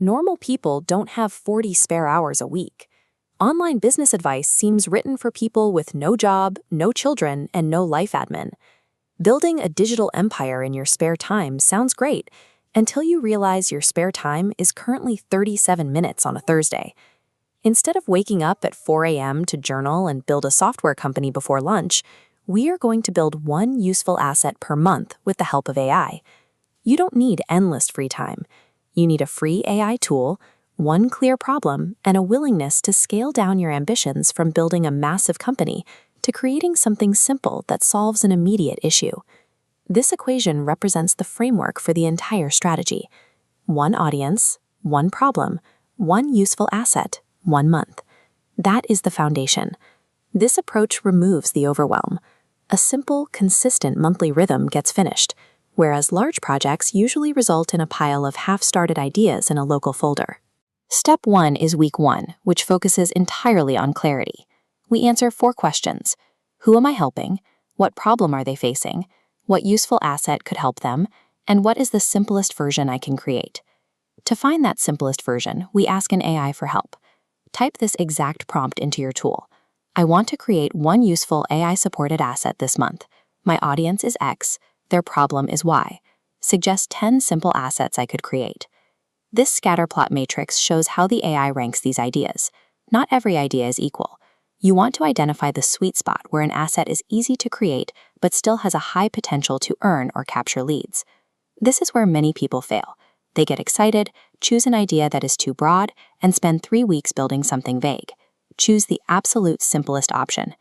Normal people don't have 40 spare hours a week. Online business advice seems written for people with no job, no children, and no life admin. Building a digital empire in your spare time sounds great, until you realize your spare time is currently 37 minutes on a Thursday. Instead of waking up at 4 a.m. to journal and build a software company before lunch, we are going to build one useful asset per month with the help of AI. You don't need endless free time. You need a free AI tool, one clear problem, and a willingness to scale down your ambitions from building a massive company to creating something simple that solves an immediate issue. This equation represents the framework for the entire strategy. One audience, one problem, one useful asset, 1 month. That is the foundation. This approach removes the overwhelm. A simple, consistent monthly rhythm gets finished, whereas large projects usually result in a pile of half-started ideas in a local folder. Step 1 is week 1, which focuses entirely on clarity. We answer 4 questions. Who am I helping? What problem are they facing? What useful asset could help them? And what is the simplest version I can create? To find that simplest version, we ask an AI for help. Type this exact prompt into your tool. I want to create one useful AI-supported asset this month. My audience is X. Their problem is Y. Suggest 10 simple assets I could create. This scatterplot matrix shows how the AI ranks these ideas. Not every idea is equal. You want to identify the sweet spot where an asset is easy to create but still has a high potential to earn or capture leads. This is where many people fail. They get excited, choose an idea that is too broad, and spend 3 weeks building something vague. Choose the absolute simplest option.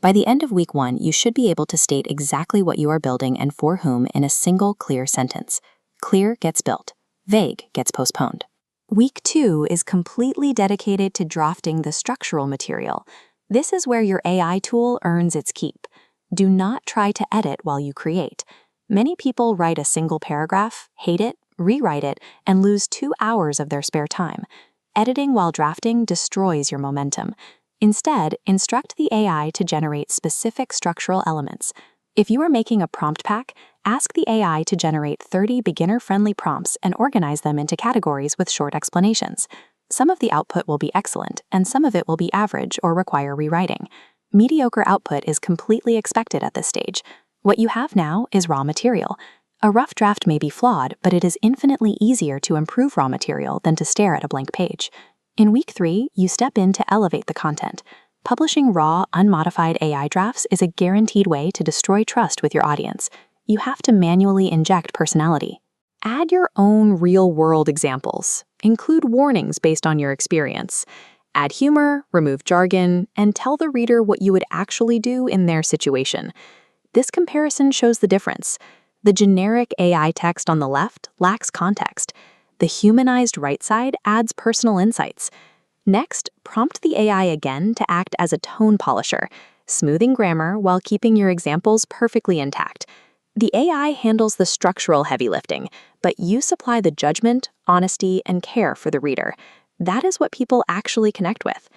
By the end of week 1, you should be able to state exactly what you are building and for whom in a single clear sentence. Clear gets built. Vague gets postponed. Week 2 is completely dedicated to drafting the structural material. This is where your AI tool earns its keep. Do not try to edit while you create. Many people write a single paragraph, hate it, rewrite it, and lose 2 hours of their spare time. Editing while drafting destroys your momentum. Instead, instruct the AI to generate specific structural elements. If you are making a prompt pack, ask the AI to generate 30 beginner-friendly prompts and organize them into categories with short explanations. Some of the output will be excellent, and some of it will be average or require rewriting. Mediocre output is completely expected at this stage. What you have now is raw material. A rough draft may be flawed, but it is infinitely easier to improve raw material than to stare at a blank page. In week 3, you step in to elevate the content. Publishing raw, unmodified AI drafts is a guaranteed way to destroy trust with your audience. You have to manually inject personality. Add your own real-world examples. Include warnings based on your experience. Add humor, remove jargon, and tell the reader what you would actually do in their situation. This comparison shows the difference. The generic AI text on the left lacks context. The humanized right side adds personal insights. Next, prompt the AI again to act as a tone polisher, smoothing grammar while keeping your examples perfectly intact. The AI handles the structural heavy lifting, but you supply the judgment, honesty, and care for the reader. That is what people actually connect with.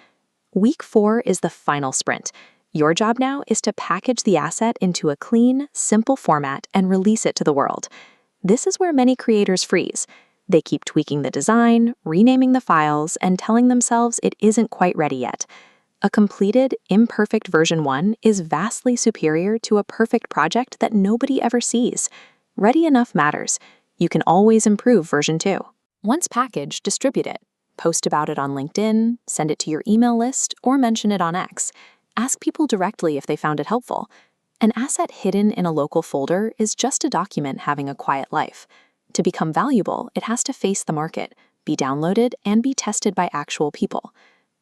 Week 4 is the final sprint. Your job now is to package the asset into a clean, simple format and release it to the world. This is where many creators freeze. They keep tweaking the design, renaming the files, and telling themselves it isn't quite ready yet. A completed, imperfect version 1 is vastly superior to a perfect project that nobody ever sees. Ready enough matters. You can always improve version 2. Once packaged, distribute it. Post about it on LinkedIn, send it to your email list, or mention it on X. Ask people directly if they found it helpful. An asset hidden in a local folder is just a document having a quiet life. To become valuable, it has to face the market, be downloaded, and be tested by actual people.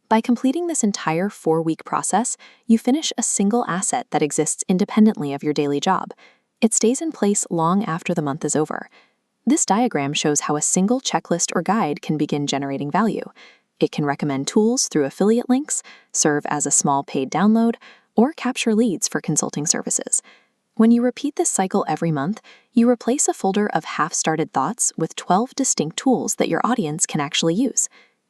By completing this entire 4-week process, you finish a single asset that exists independently of your daily job. It stays in place long after the month is over. This diagram shows how a single checklist or guide can begin generating value. It can recommend tools through affiliate links, serve as a small paid download, or capture leads for consulting services. When you repeat this cycle every month, you replace a folder of half-started thoughts with 12 distinct tools that your audience can actually use.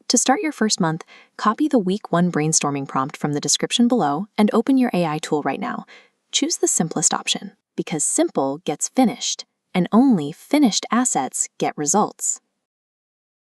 To start your first month, copy the week 1 brainstorming prompt from the description below and open your AI tool right now. Choose the simplest option, because simple gets finished, and only finished assets get results.